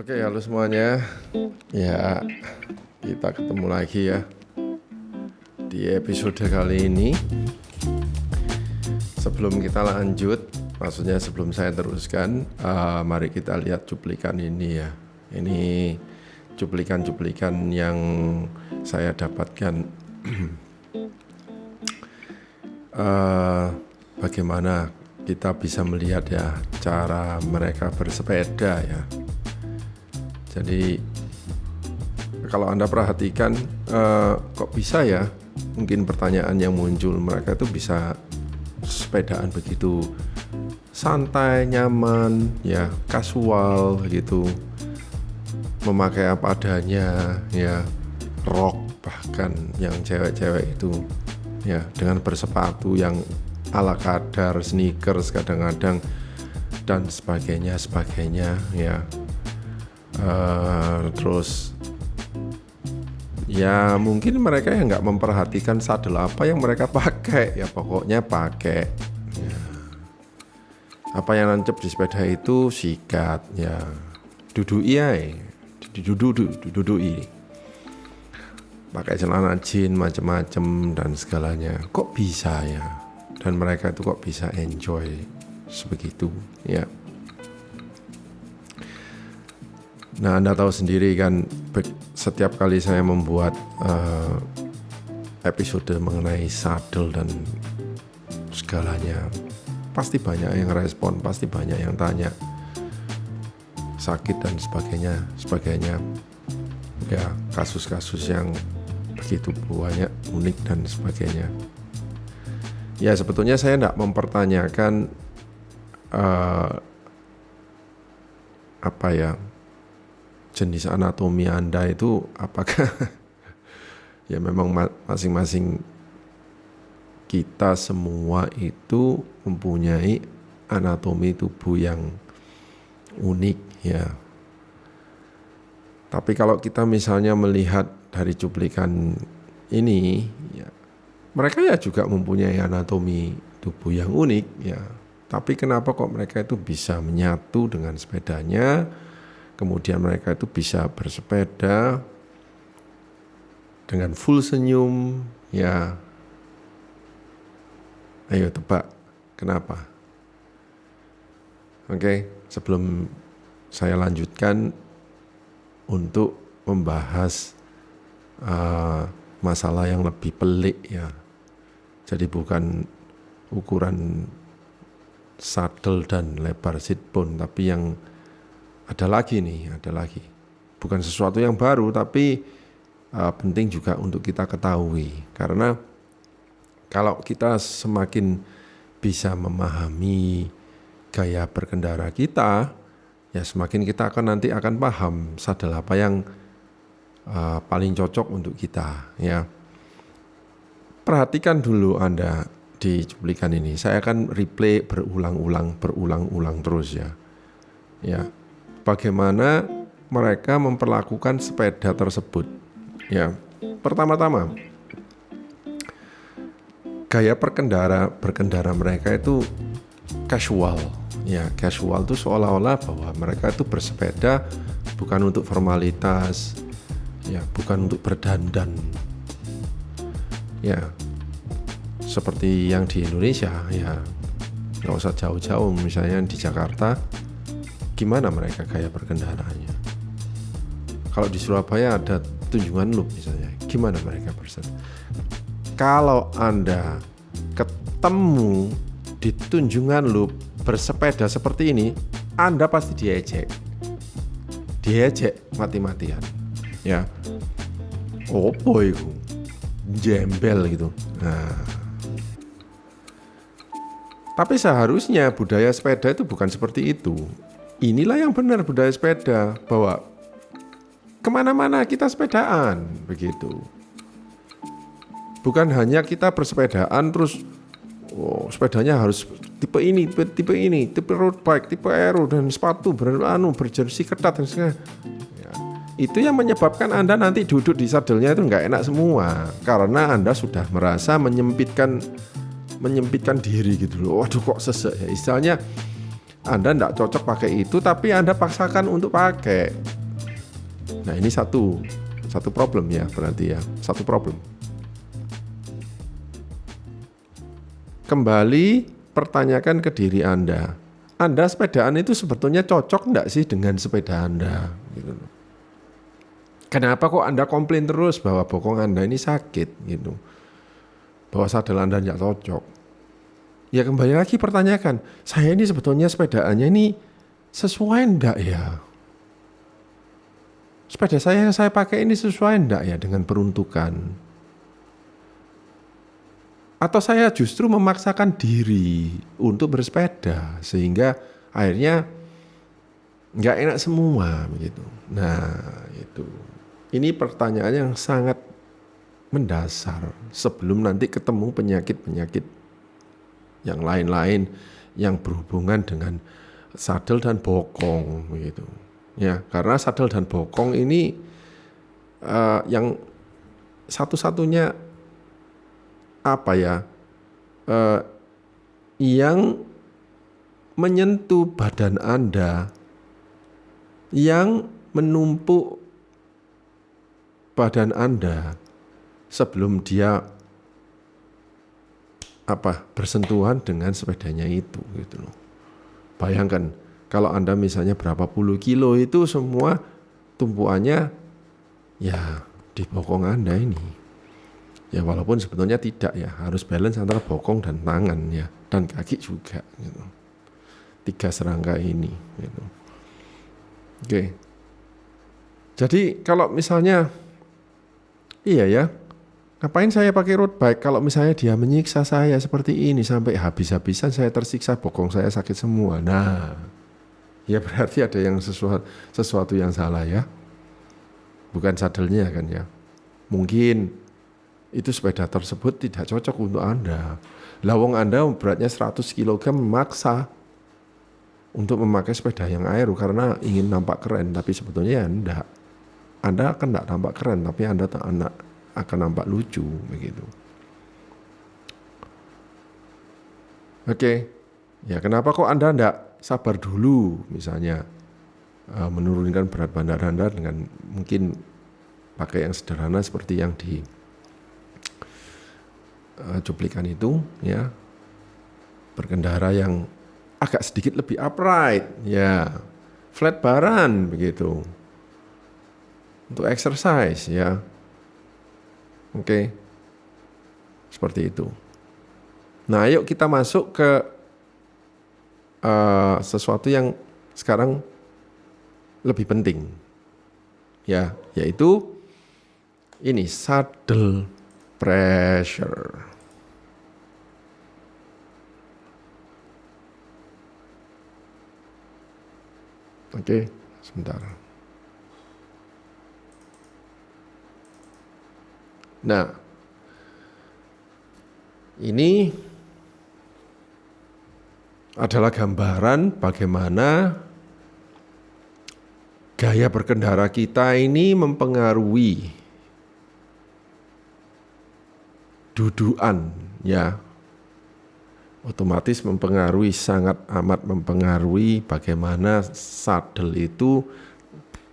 Oke, halo semuanya. Ya, kita ketemu lagi ya di episode kali ini. Sebelum kita lanjut, maksudnya sebelum saya teruskan, mari kita lihat cuplikan ini ya. Ini cuplikan-cuplikan yang saya dapatkan. Bagaimana kita bisa melihat ya cara mereka bersepeda ya. Jadi kalau Anda perhatikan kok bisa ya, mungkin pertanyaan yang muncul, mereka itu bisa sepedaan begitu santai, nyaman, ya kasual gitu, memakai apa adanya, ya rock bahkan yang cewek-cewek itu, ya dengan bersepatu yang ala kadar, sneakers kadang-kadang dan sebagainya ya. Terus ya mungkin mereka yang nggak memperhatikan sadel apa yang mereka pakai, ya pokoknya pakai ya. Apa yang nancep di sepeda itu sikat ya, dudui pakai celana jeans macem-macem dan segalanya. Kok bisa ya, dan mereka itu kok bisa enjoy sebegitu ya. Nah, Anda tahu sendiri kan, setiap kali saya membuat episode mengenai sadel dan segalanya, pasti banyak yang respon, pasti banyak yang tanya sakit dan sebagainya. Ya, kasus-kasus yang begitu banyak, unik dan sebagainya. Ya, sebetulnya saya tidak mempertanyakan jenis anatomi Anda itu apakah ya memang masing-masing kita semua itu mempunyai anatomi tubuh yang unik ya. Tapi kalau kita misalnya melihat dari cuplikan ini ya, mereka ya juga mempunyai anatomi tubuh yang unik ya. Tapi kenapa kok mereka itu bisa menyatu dengan sepedanya? Kemudian mereka itu bisa bersepeda dengan full senyum, ya. Ayo tebak, kenapa? Oke, sebelum saya lanjutkan untuk membahas masalah yang lebih pelik ya. Jadi bukan ukuran sadel dan lebar seatbone, tapi yang ada lagi. Bukan sesuatu yang baru, tapi penting juga untuk kita ketahui. Karena kalau kita semakin bisa memahami gaya berkendara kita, ya semakin kita nanti akan paham sadel apa yang paling cocok untuk kita. Ya, perhatikan dulu Anda di cuplikan ini. Saya akan replay berulang-ulang terus ya. Ya. Bagaimana mereka memperlakukan sepeda tersebut ya. Pertama-tama, gaya berkendara mereka itu casual ya. Casual itu seolah-olah bahwa mereka itu bersepeda bukan untuk formalitas ya, bukan untuk berdandan ya, seperti yang di Indonesia ya. Nggak usah jauh-jauh, misalnya di Jakarta, gimana mereka gaya berkendaraannya? Kalau di Surabaya ada Tunjungan Loop misalnya, gimana mereka bersepeda? Kalau Anda ketemu di Tunjungan Loop bersepeda seperti ini, Anda pasti diejek mati-matian ya. Opo itu jembel gitu. Nah, tapi seharusnya budaya sepeda itu bukan seperti itu. Inilah yang benar budaya sepeda, bahwa kemana-mana kita sepedaan begitu. Bukan hanya kita bersepedaan terus sepedanya harus tipe ini, tipe road bike, tipe aero dan sepatu berjersey ketat dan segala. Ya, itu yang menyebabkan Anda nanti duduk di sadelnya itu nggak enak semua, karena Anda sudah merasa menyempitkan diri gitu loh. Waduh kok sesek ya, istilahnya Anda tidak cocok pakai itu, tapi Anda paksakan untuk pakai. Nah ini satu problem ya, berarti ya, satu problem. Kembali pertanyakan ke diri Anda sepedaan itu sebetulnya cocok enggak sih dengan sepeda Anda? Gitu. Kenapa kok Anda komplain terus bahwa bokong Anda ini sakit gitu? Bahwa sadel Anda enggak cocok. Ya kembali lagi pertanyakan, saya ini sebetulnya sepedaannya ini sesuai enggak ya? Sepeda saya yang saya pakai ini sesuai enggak ya dengan peruntukan? Atau saya justru memaksakan diri untuk bersepeda sehingga akhirnya nggak enak semua begitu. Nah itu, ini pertanyaan yang sangat mendasar sebelum nanti ketemu penyakit-penyakit yang lain-lain yang berhubungan dengan sadel dan bokong begitu. Ya, karena sadel dan bokong ini yang satu-satunya yang menyentuh badan Anda, yang menumpuk badan Anda sebelum dia bersentuhan dengan sepedanya itu gitu loh. Bayangkan kalau Anda misalnya berapa puluh kilo itu semua tumpuannya ya di bokong Anda ini. Ya walaupun sebetulnya tidak ya, harus balance antara bokong dan tangan ya, dan kaki juga gitu. 3 serangka ini gitu. Oke. Jadi kalau misalnya iya ya, ngapain saya pakai road bike kalau misalnya dia menyiksa saya seperti ini sampai habis-habisan saya tersiksa, bokong saya sakit semua. Nah, ya berarti ada yang sesuatu yang salah ya. Bukan sadelnya kan ya. Mungkin itu sepeda tersebut tidak cocok untuk Anda. Lawang Anda beratnya 100 kg memaksa untuk memakai sepeda yang aero karena ingin nampak keren, tapi sebetulnya ya enggak. Anda akan enggak nampak keren, tapi Anda akan nampak lucu begitu. Oke. Ya kenapa kok Anda enggak sabar dulu misalnya menurunkan berat badan Anda dengan mungkin pakai yang sederhana seperti yang di cuplikan itu ya, berkendara yang agak sedikit lebih upright ya, flat baran begitu untuk exercise ya. Oke. Seperti itu. Nah yuk kita masuk ke sesuatu yang sekarang lebih penting ya, yaitu ini saddle pressure. Oke, sebentar. Nah, ini adalah gambaran bagaimana gaya berkendara kita ini mempengaruhi dudukan ya, otomatis mempengaruhi, sangat amat mempengaruhi bagaimana sadel itu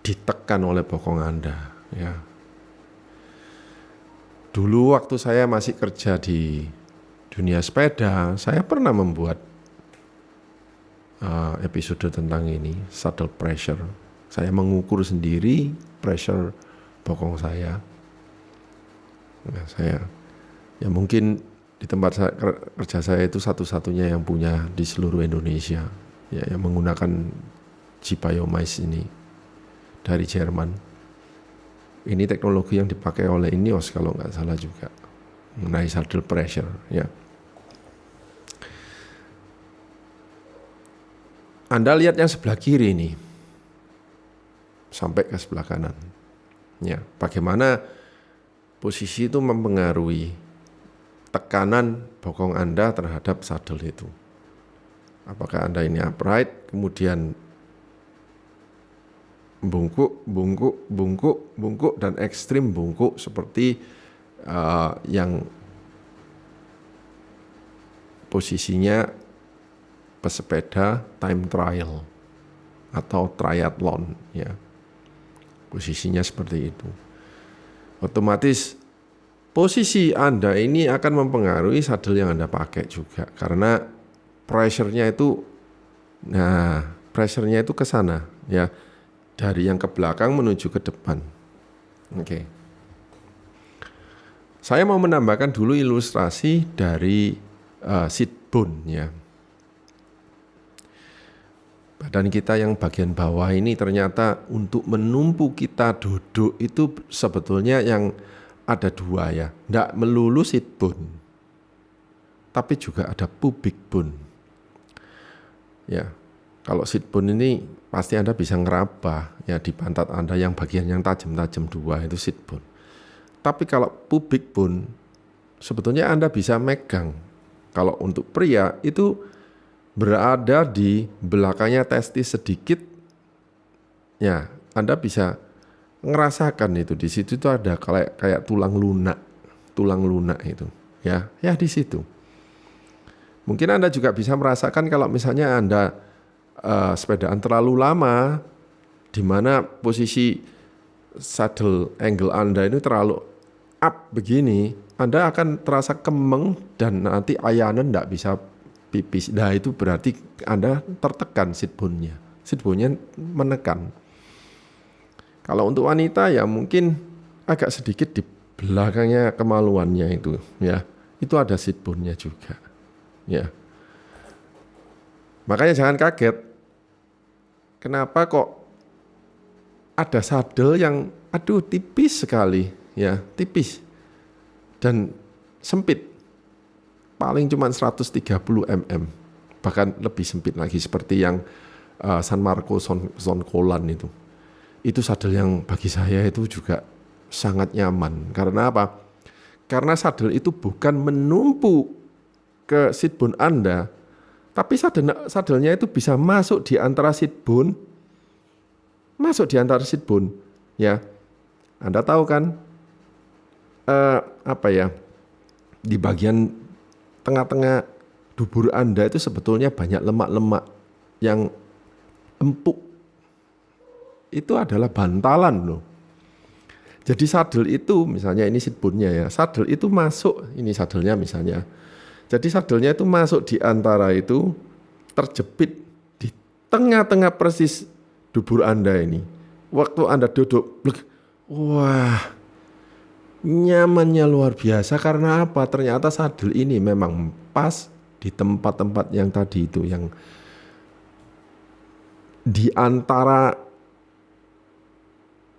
ditekan oleh bokong Anda ya. Dulu waktu saya masih kerja di dunia sepeda, saya pernah membuat episode tentang ini, saddle pressure. Saya mengukur sendiri pressure bokong saya. Nah, ya mungkin di tempat kerja saya itu satu-satunya yang punya di seluruh Indonesia ya, yang menggunakan G-Biomice ini dari Jerman. Ini teknologi yang dipakai oleh Ineos kalau nggak salah juga mengenai saddle pressure ya. Anda lihat yang sebelah kiri ini sampai ke sebelah kanan ya, bagaimana posisi itu mempengaruhi tekanan bokong Anda terhadap sadel itu. Apakah Anda ini upright, kemudian bungkuk, dan ekstrim bungkuk seperti yang posisinya pesepeda time trial atau triathlon ya. Posisinya seperti itu. Otomatis posisi Anda ini akan mempengaruhi saddle yang Anda pakai juga. Karena pressure-nya itu ke sana ya. Dari yang ke belakang menuju ke depan. Oke. Saya mau menambahkan dulu ilustrasi dari sit bone ya. Badan kita yang bagian bawah ini ternyata untuk menumpu kita duduk itu sebetulnya yang ada dua ya. Tidak melulu sit bone, tapi juga ada pubic bone. Ya, kalau sit bone ini pasti Anda bisa ngeraba ya di pantat Anda yang bagian yang tajam-tajam dua itu sit bone. Tapi kalau pubic bone sebetulnya Anda bisa megang. Kalau untuk pria itu berada di belakangnya testis sedikit. Ya, Anda bisa ngerasakan itu di situ itu ada kayak tulang lunak itu. Ya di situ. Mungkin Anda juga bisa merasakan kalau misalnya Anda sepedaan terlalu lama di mana posisi saddle angle Anda ini terlalu up begini, Anda akan terasa kemeng dan nanti ayanan tidak bisa pipis. Nah itu berarti Anda tertekan sit bone-nya. Sit bone-nya menekan. Kalau untuk wanita ya mungkin agak sedikit di belakangnya kemaluannya itu ya. Itu ada sit bone-nya juga. Ya. Makanya jangan kaget. Kenapa kok ada saddle yang tipis sekali ya, tipis dan sempit. Paling cuma 130 mm. Bahkan lebih sempit lagi seperti yang San Marco Zoncolan itu. Itu saddle yang bagi saya itu juga sangat nyaman. Karena apa? Karena saddle itu bukan menumpu ke sit bone Anda, tapi saddle-nya itu bisa masuk di antara sit bone. Ya. Anda tahu kan di bagian tengah-tengah dubur Anda itu sebetulnya banyak lemak-lemak yang empuk. Itu adalah bantalan loh. Jadi saddle itu misalnya ini sit bone-nya ya. Saddle itu masuk, ini saddle-nya misalnya. Jadi saddle-nya itu masuk di antara itu, terjepit di tengah-tengah persis dubur Anda ini. Waktu Anda duduk, wah, nyamannya luar biasa. Karena apa? Ternyata saddle ini memang pas di tempat-tempat yang tadi itu, yang di antara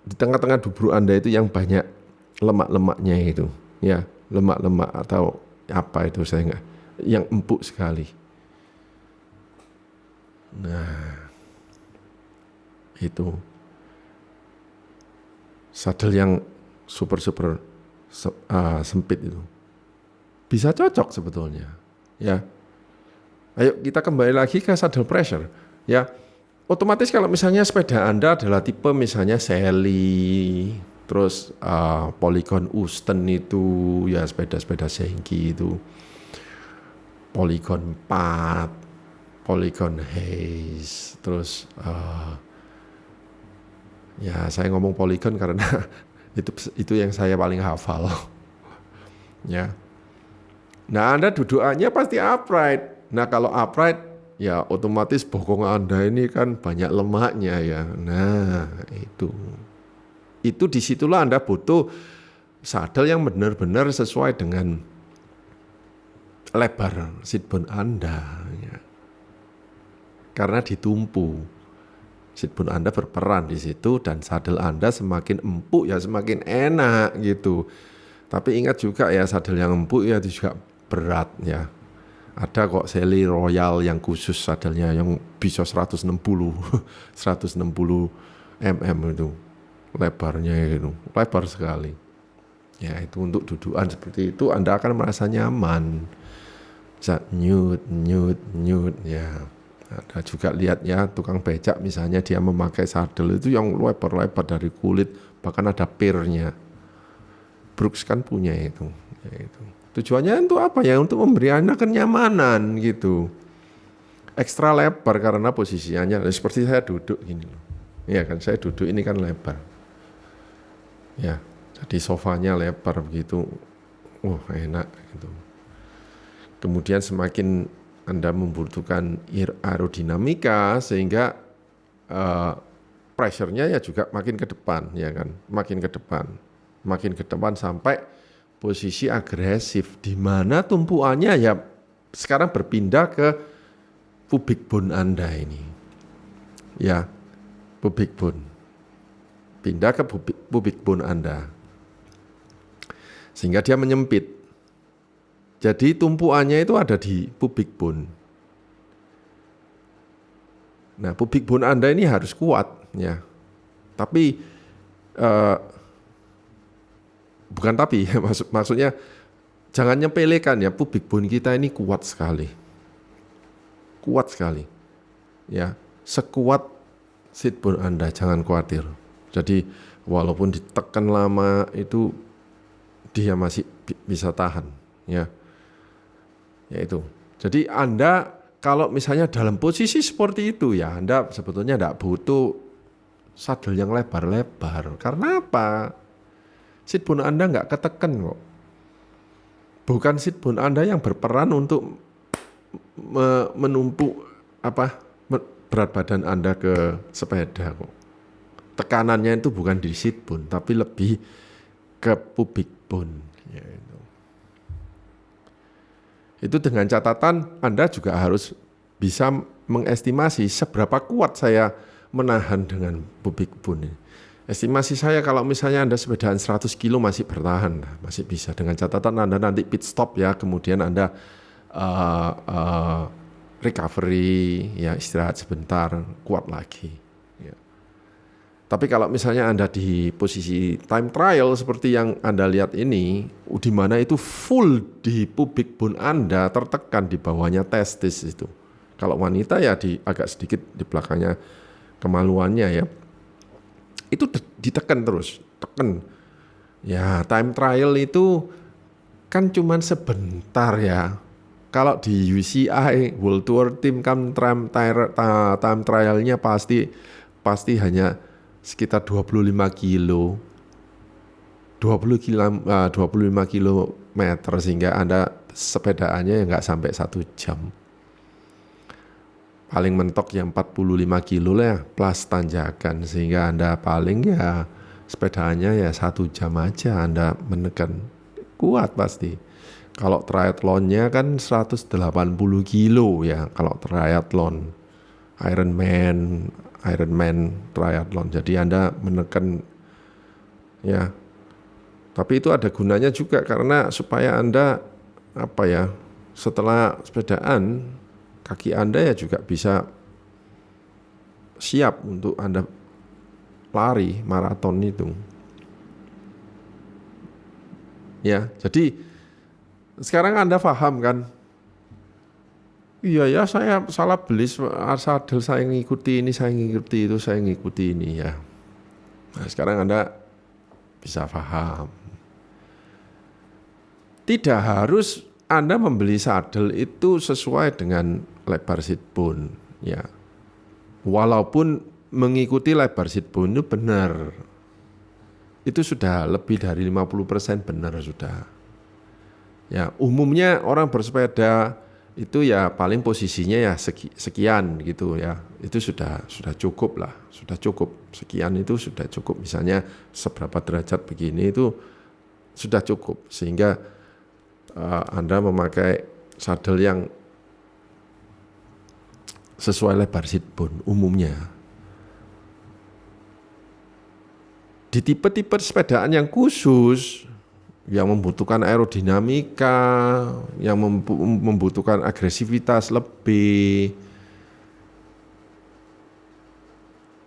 di tengah-tengah dubur Anda itu yang banyak lemak-lemaknya itu, ya, lemak-lemak atau apa itu saya enggak, yang empuk sekali. Nah, itu saddle yang super sempit itu bisa cocok sebetulnya, ya. Ayo kita kembali lagi ke saddle pressure, ya. Otomatis kalau misalnya sepeda Anda adalah tipe misalnya Sally, terus Polygon Usten itu, ya sepeda-sepeda Sengki itu, Polygon 4, Polygon Haze, terus ya saya ngomong Polygon karena itu yang saya paling hafal, ya. Nah Anda dudukannya pasti upright. Nah kalau upright, ya otomatis bokong Anda ini kan banyak lemaknya ya. Nah itu disitulah Anda butuh saddle yang benar-benar sesuai dengan lebar sit bone Anda ya. Karena ditumpu, sit bone Anda berperan di situ dan saddle Anda semakin empuk ya semakin enak gitu. Tapi ingat juga ya saddle yang empuk ya itu juga berat ya. Ada kok Sally Royal yang khusus saddle-nya yang bisa 160 mm itu lebarnya itu, lebar sekali. Ya itu untuk dudukan seperti itu Anda akan merasa nyaman. Bisa nyut ya. Ada juga lihat ya tukang becak misalnya dia memakai saddle itu yang lebar-lebar dari kulit, bahkan ada pirnya. Brooks kan punya itu. Ya, itu. Tujuannya untuk apa ya? Untuk memberi Anda kenyamanan gitu. Ekstra lebar karena posisinya seperti saya duduk gini loh. Iya kan, saya duduk ini kan lebar. Ya, jadi sofanya lebar begitu, enak gitu. Kemudian semakin Anda membutuhkan aerodinamika sehingga pressure-nya ya juga makin ke depan, ya kan, makin ke depan sampai posisi agresif di mana tumpuannya ya sekarang berpindah ke pubic bone Anda ini, ya, pubic bone, pindah ke pubic bone Anda, sehingga dia menyempit. Jadi tumpuannya itu ada di pubic bone. Nah, pubic bone Anda ini harus kuat, ya. Tapi bukan tapi, maksudnya jangan nyepelekan ya, pubic bone kita ini kuat sekali, ya, sekuat sit bone Anda, jangan khawatir. Jadi walaupun ditekan lama itu dia masih bisa tahan, ya. Yaitu. Jadi Anda kalau misalnya dalam posisi seperti itu ya Anda sebetulnya tidak butuh saddle yang lebar-lebar. Karena apa? Sit bone Anda nggak ketekan kok. Bukan sit bone Anda yang berperan untuk menumpuk berat badan Anda ke sepeda kok. Tekanannya itu bukan di sit bone tapi lebih ke pubic bone. Ya, itu dengan catatan Anda juga harus bisa mengestimasi seberapa kuat saya menahan dengan pubic bone. Estimasi saya kalau misalnya Anda sepedaan 100 kilo masih bertahan, masih bisa. Dengan catatan Anda nanti pit stop ya, kemudian Anda recovery, ya istirahat sebentar, kuat lagi. Ya. Tapi kalau misalnya Anda di posisi time trial seperti yang Anda lihat ini, di mana itu full di pubic bone Anda tertekan di bawahnya testis itu. Kalau wanita ya agak sedikit di belakangnya kemaluannya ya. Itu ditekan terus, tekan. Ya, time trial itu kan cuman sebentar ya. Kalau di UCI World Tour Team kan time trialnya pasti hanya sekitar 25 kilo. 25 kilometer sehingga Anda sepedaannya nggak sampai 1 jam. Paling mentok yang 45 kilo lah plus tanjakan sehingga Anda paling ya sepedaannya ya 1 jam aja Anda menekan. Kuat pasti. Kalau triathlonnya kan 180 kilo ya kalau triathlon. Ironman triathlon. Jadi Anda menekan ya. Tapi itu ada gunanya juga karena supaya Anda setelah sepedaan kaki Anda ya juga bisa siap untuk Anda lari maraton itu. Ya, jadi sekarang Anda paham kan? Iya ya, saya salah beli saddle, saya ngikuti ini, saya ngikuti itu, saya ngikuti ini ya. Nah, sekarang Anda bisa paham. Tidak harus Anda membeli saddle itu sesuai dengan lebar sit bone, ya. Walaupun mengikuti lebar sit bone itu benar. Itu sudah lebih dari 50% benar sudah. Ya, umumnya orang bersepeda itu ya paling posisinya ya sekian gitu ya. Itu sudah cukup lah, sudah cukup. Sekian itu sudah cukup. Misalnya seberapa derajat begini itu sudah cukup sehingga Anda memakai saddle yang sesuai lebar sit bone umumnya. Di tipe-tipe sepedaan yang khusus, yang membutuhkan aerodinamika, yang membutuhkan agresivitas lebih,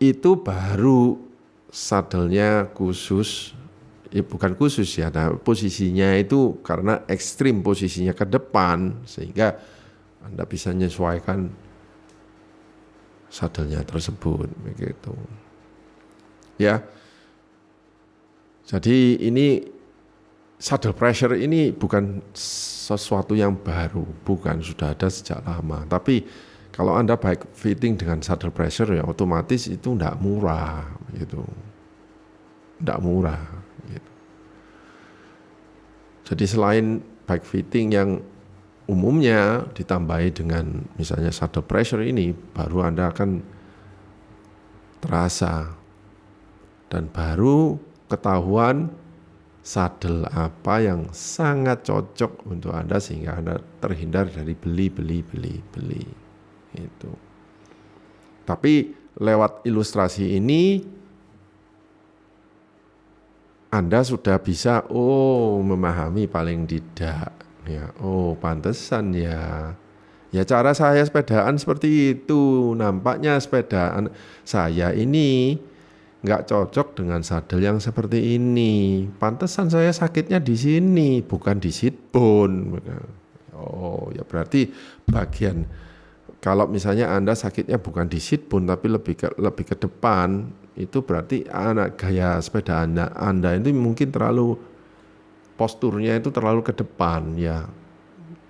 itu baru saddle-nya khusus. Ya bukan khusus ya, nah posisinya itu karena ekstrim posisinya ke depan sehingga Anda bisa menyesuaikan saddle-nya tersebut begitu. Ya. Jadi ini saddle pressure ini bukan sesuatu yang baru, bukan, sudah ada sejak lama. Tapi kalau Anda bike fitting dengan saddle pressure ya otomatis itu enggak murah gitu. Enggak murah Jadi selain bike fitting yang umumnya ditambahi dengan misalnya saddle pressure ini, baru Anda akan terasa dan baru ketahuan saddle apa yang sangat cocok untuk Anda sehingga Anda terhindar dari beli. Itu. Tapi lewat ilustrasi ini Anda sudah bisa memahami paling tidak ya. Pantesan ya. Ya cara saya sepedaan seperti itu. Nampaknya sepedaan saya ini nggak cocok dengan sadel yang seperti ini. Pantesan saya sakitnya di sini, bukan di seat bone. Ya berarti bagian kalau misalnya Anda sakitnya bukan di seat bone tapi lebih ke depan, itu berarti gaya sepeda Anda itu mungkin terlalu posturnya itu terlalu ke depan ya.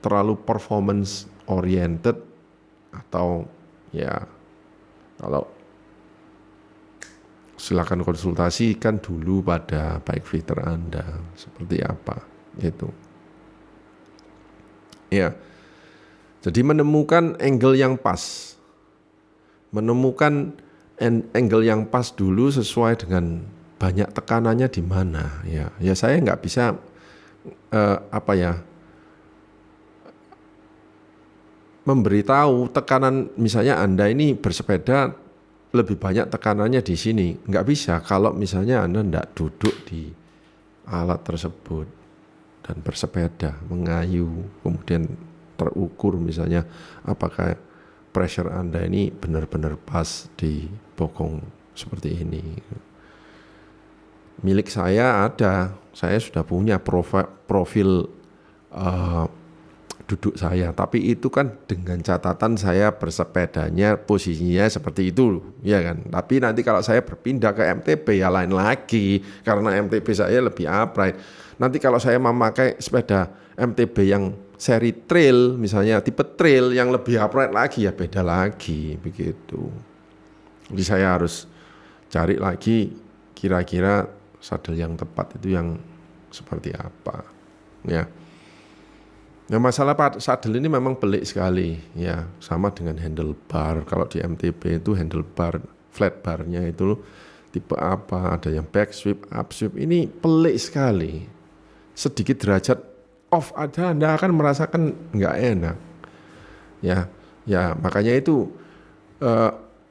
Terlalu performance oriented atau ya kalau silakan konsultasikan dulu pada bike fitter Anda seperti apa itu. Ya. Jadi menemukan angle yang pas. Menemukan angle yang pas dulu sesuai dengan banyak tekanannya di mana ya. Ya saya nggak bisa memberitahu tekanan misalnya Anda ini bersepeda lebih banyak tekanannya di sini. Nggak bisa kalau misalnya Anda nggak duduk di alat tersebut dan bersepeda, mengayu, kemudian terukur misalnya apakah pressure Anda ini benar-benar pas di bokong seperti ini. Milik saya ada, saya sudah punya profil duduk saya, tapi itu kan dengan catatan saya bersepedanya posisinya seperti itu, ya kan. Tapi nanti kalau saya berpindah ke MTB ya lain lagi, karena MTB saya lebih upright. Nanti kalau saya memakai sepeda MTB yang seri trail, misalnya tipe trail yang lebih upright lagi ya beda lagi, begitu. Jadi saya harus cari lagi kira-kira saddle yang tepat itu yang seperti apa, ya. Nah masalah saddle ini memang pelik sekali ya, sama dengan handlebar. Kalau di MTB itu handlebar, flat barnya itu tipe apa, ada yang back sweep, up sweep, ini pelik sekali. Sedikit derajat off aja Anda akan merasakan nggak enak. Ya makanya itu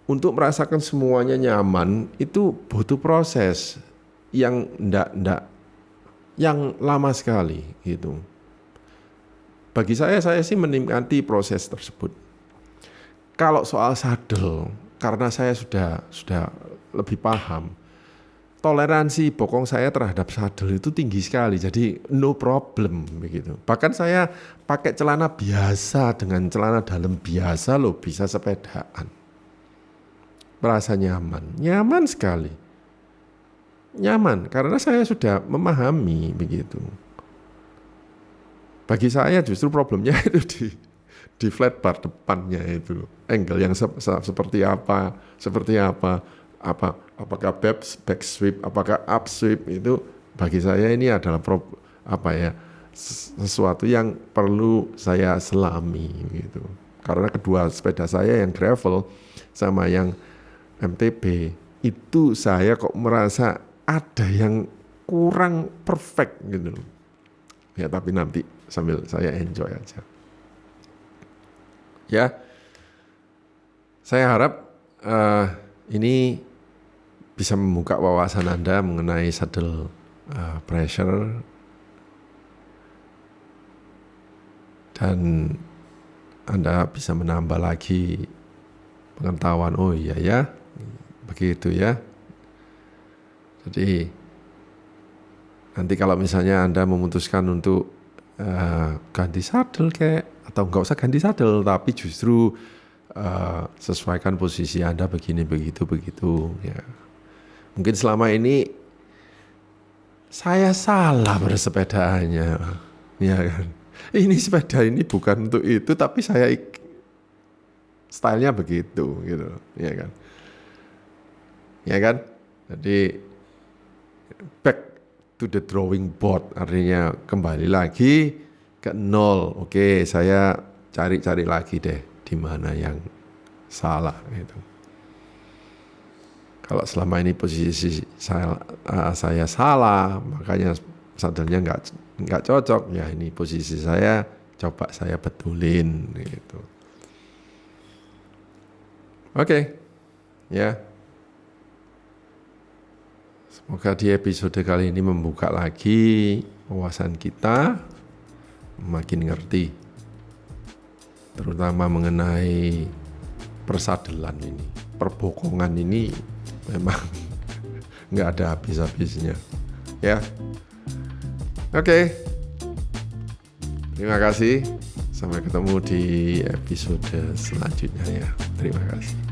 untuk merasakan semuanya nyaman itu butuh proses yang yang lama sekali gitu. Bagi saya sih menikmati proses tersebut. Kalau soal saddle, karena saya sudah lebih paham, toleransi bokong saya terhadap saddle itu tinggi sekali, jadi no problem begitu. Bahkan saya pakai celana biasa dengan celana dalam biasa loh bisa sepedaan. Merasa nyaman sekali. Nyaman karena saya sudah memahami begitu. Bagi saya justru problemnya itu di flat bar depannya itu, angle yang seperti apa, apakah back sweep, apakah up sweep, itu bagi saya ini adalah sesuatu yang perlu saya selami gitu. Karena kedua sepeda saya yang gravel sama yang MTB itu saya kok merasa ada yang kurang perfect gitu. Ya tapi nanti sambil saya enjoy aja. Ya, saya harap ini bisa membuka wawasan Anda mengenai saddle pressure dan Anda bisa menambah lagi pengetahuan. Oh iya ya, begitu ya. Jadi nanti kalau misalnya Anda memutuskan untuk ganti saddle atau nggak usah ganti saddle, tapi justru sesuaikan posisi Anda begini begitu ya. Mungkin selama ini saya salah bersepedaannya, ya kan. Ini sepeda ini bukan untuk itu, tapi saya stylenya begitu gitu, ya kan. Ya kan. Jadi back to the drawing board, artinya kembali lagi ke nol. Oke, saya cari-cari lagi deh di mana yang salah gitu. Kalau selama ini posisi saya salah, makanya sadelnya nggak cocok, ya ini posisi saya, coba saya betulin gitu. Oke, ya. Semoga di episode kali ini membuka lagi wawasan kita, makin ngerti, terutama mengenai persadelan ini, perbokongan ini memang nggak ada habis-habisnya, ya. Oke, terima kasih. Sampai ketemu di episode selanjutnya ya. Terima kasih.